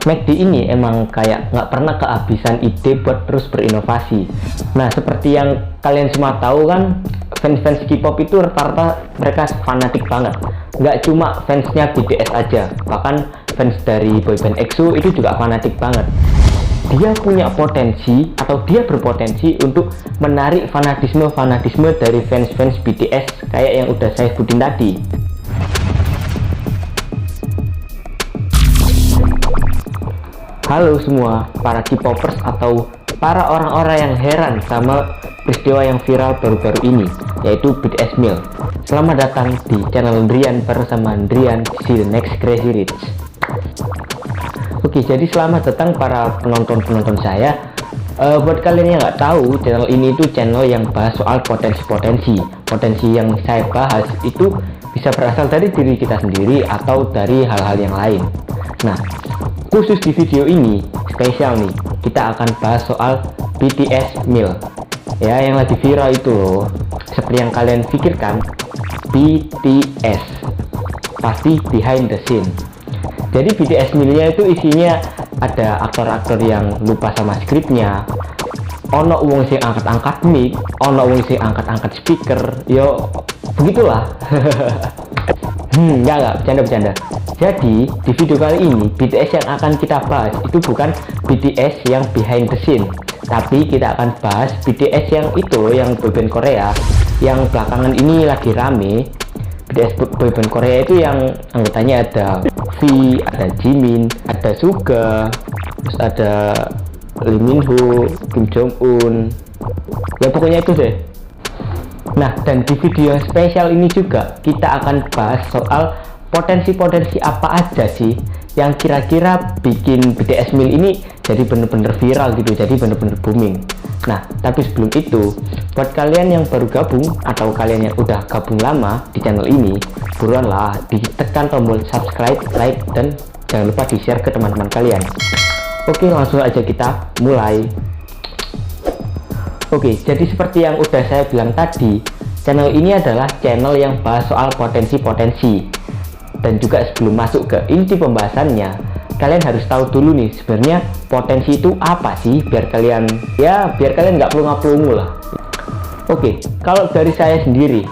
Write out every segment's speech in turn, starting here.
McD ini emang kayak nggak pernah kehabisan ide buat terus berinovasi. Nah, seperti yang kalian semua tahu kan, fans-fans K-pop itu rata-rata mereka fanatik banget. Nggak cuma fansnya BTS aja, bahkan fans dari boyband EXO itu juga fanatik banget. Dia punya potensi atau dia berpotensi untuk menarik fanatisme dari fans-fans BTS kayak yang udah saya sebutin tadi. Halo semua para K-popers atau para orang-orang yang heran sama peristiwa yang viral baru-baru ini, yaitu BTS Meal. Selamat datang di channel Drian bersama Drian, see the next crazy rich. Oke, jadi selamat datang para penonton saya. Buat kalian yang nggak tahu, channel ini itu channel yang bahas soal potensi yang saya bahas itu bisa berasal dari diri kita sendiri atau dari hal-hal yang lain. Nah, khusus di video ini spesial nih, kita akan bahas soal BTS Meal ya, yang lagi viral itu loh. Seperti yang kalian pikirkan, BTS pasti behind the scene. Jadi BTS Meal-nya itu isinya ada aktor-aktor yang lupa sama skripnya, ono wong sing angkat-angkat mic, ono wong sing angkat-angkat speaker, yo begitulah. Enggak, bercanda. Jadi, di video kali ini, BTS yang akan kita bahas itu bukan BTS yang behind the scene, tapi kita akan bahas BTS yang itu loh, yang boyband Korea, yang belakangan ini lagi rame. BTS boyband Korea itu yang anggotanya ada V, ada Jimin, ada Suga, terus ada Lee Min Ho, Kim Jong Un, ya pokoknya itu deh. Nah, dan di video yang spesial ini juga kita akan bahas soal potensi apa aja sih yang kira-kira bikin BTS Meal ini jadi bener-bener viral gitu, jadi bener-bener booming. Nah, tapi sebelum itu, buat kalian yang baru gabung atau kalian yang udah gabung lama di channel ini, buruanlah ditekan tombol subscribe, like, dan jangan lupa di-share ke teman-teman kalian. Oke, langsung aja kita mulai. Oke, jadi seperti yang udah saya bilang tadi, channel ini adalah channel yang bahas soal potensi. Dan juga sebelum masuk ke inti pembahasannya, kalian harus tahu dulu nih sebenarnya potensi itu apa sih, biar kalian nggak pelunga-pelungu lah. Oke, kalau dari saya sendiri,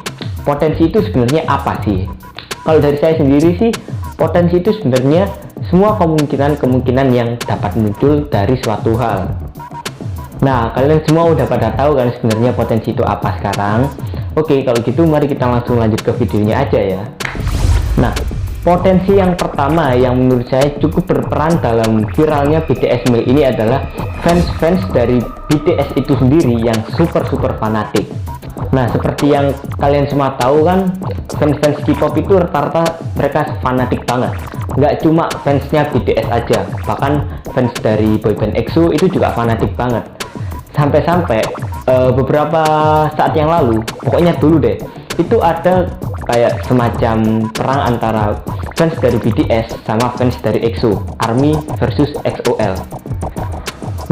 potensi itu sebenarnya apa sih? Kalau dari saya sendiri sih, potensi itu sebenarnya semua kemungkinan yang dapat muncul dari suatu hal. Nah, kalian semua udah pada tahu kan sebenarnya potensi itu apa sekarang. Oke, kalau gitu mari kita langsung lanjut ke videonya aja ya. Nah, potensi yang pertama yang menurut saya cukup berperan dalam viralnya BTS Meal ini adalah fans dari BTS itu sendiri yang super fanatik. Nah, seperti yang kalian semua tahu kan, fans K-pop itu rata-rata mereka fanatik banget. Nggak cuma fansnya BTS aja, bahkan fans dari boyband EXO itu juga fanatik banget. Sampai-sampai beberapa saat yang lalu, pokoknya dulu deh, itu ada kayak semacam perang antara fans dari BTS sama fans dari EXO, ARMY versus EXO-L.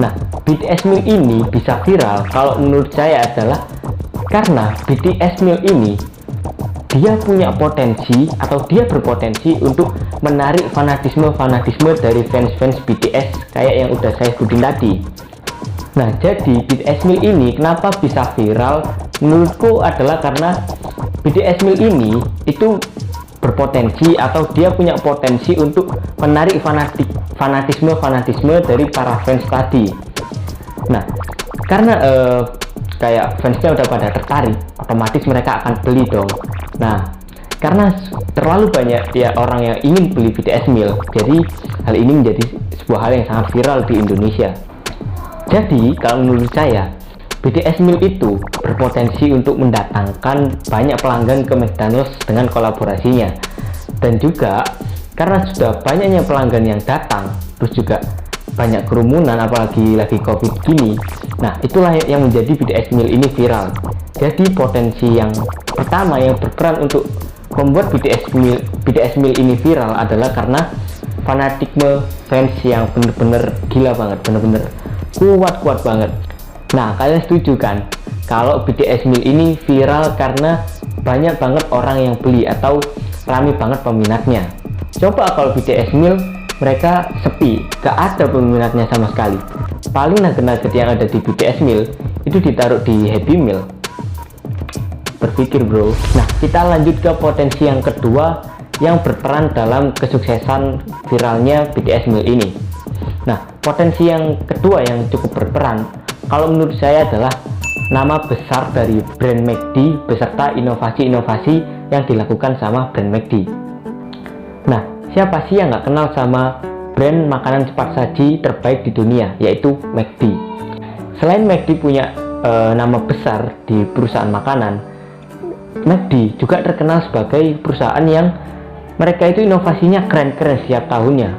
Nah, BTS Meal ini bisa viral kalau menurut saya adalah karena BTS Meal ini dia punya potensi atau dia berpotensi untuk menarik fanatisme dari fans BTS kayak yang udah saya sebutin tadi. Nah, jadi BTS Meal ini kenapa bisa viral? Menurutku adalah karena BTS Meal ini itu berpotensi atau dia punya potensi untuk menarik fanatisme dari para fans tadi. Nah, karena kayak fansnya udah pada tertarik, otomatis mereka akan beli dong. Nah, karena terlalu banyak ya orang yang ingin beli BTS Meal, jadi hal ini menjadi sebuah hal yang sangat viral di Indonesia. Jadi, kalau menurut saya, BTS Meal itu berpotensi untuk mendatangkan banyak pelanggan ke McDonald's dengan kolaborasinya. Dan juga, karena sudah banyaknya pelanggan yang datang, terus juga banyak kerumunan, apalagi lagi COVID gini. Nah, itulah yang menjadi BTS Meal ini viral. Jadi, potensi yang pertama yang berperan untuk membuat BTS Meal ini viral adalah karena fanatisme fans yang bener-bener gila banget, bener-bener kuat banget. Nah, kalian setuju kan kalau BTS Meal ini viral karena banyak banget orang yang beli atau rame banget peminatnya? Coba kalau BTS Meal mereka sepi, gak ada peminatnya sama sekali. Paling nugget-nugget yang ada di BTS Meal itu ditaruh di Happy Meal. Berpikir bro. Nah, kita lanjut ke potensi yang kedua yang berperan dalam kesuksesan viralnya BTS Meal ini. Nah, potensi yang kedua yang cukup berperan kalau menurut saya adalah nama besar dari brand McD beserta inovasi-inovasi yang dilakukan sama brand McD. Nah, siapa sih yang nggak kenal sama brand makanan cepat saji terbaik di dunia, yaitu McD. Selain McD punya nama besar di perusahaan makanan, McD juga terkenal sebagai perusahaan yang mereka itu inovasinya keren-keren setiap tahunnya.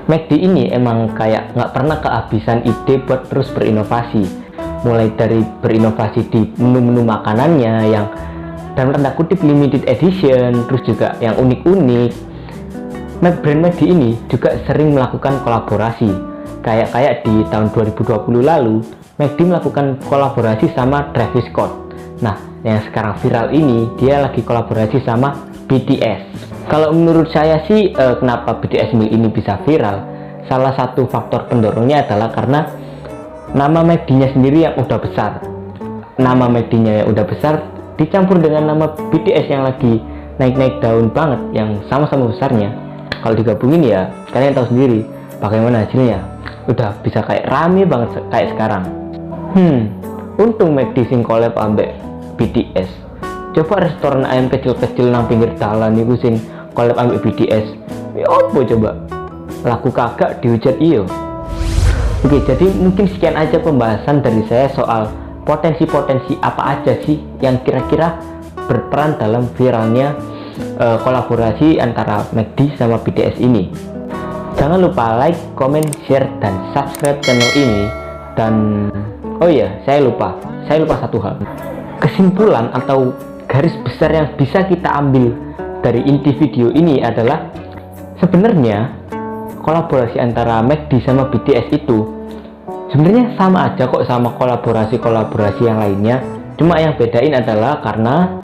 McD ini emang kayak nggak pernah kehabisan ide buat terus berinovasi, mulai dari berinovasi di menu-menu makanannya yang dalam tanda kutip limited edition, terus juga yang unik-unik. Brand McD ini juga sering melakukan kolaborasi, kayak di tahun 2020 lalu McD melakukan kolaborasi sama Travis Scott. Nah, yang sekarang viral ini dia lagi kolaborasi sama BTS. Kalau menurut saya sih kenapa BTS Meal ini bisa viral, salah satu faktor pendorongnya adalah karena nama McD-nya sendiri yang udah besar. Nama McD-nya yang udah besar dicampur dengan nama BTS yang lagi naik-naik daun banget, yang sama-sama besarnya. Kalau digabungin ya kalian tahu sendiri bagaimana hasilnya. Udah bisa kayak rame banget kayak sekarang. Untung McD sing collab ambek BTS. Coba restoran ayam kecil-kecil nang pinggir jalan itu sing collab ambek BTS. Ya apa coba? Laku kagak dihujat iyo. Oke, jadi mungkin sekian aja pembahasan dari saya soal potensi-potensi apa aja sih yang kira-kira berperan dalam viralnya kolaborasi antara McD sama BTS ini. Jangan lupa like, comment, share, dan subscribe channel ini. Dan oh iya, saya lupa satu hal. Kesimpulan atau garis besar yang bisa kita ambil dari inti video ini adalah sebenarnya kolaborasi antara McD sama BTS itu sebenarnya sama aja kok sama kolaborasi yang lainnya. Cuma yang bedain adalah karena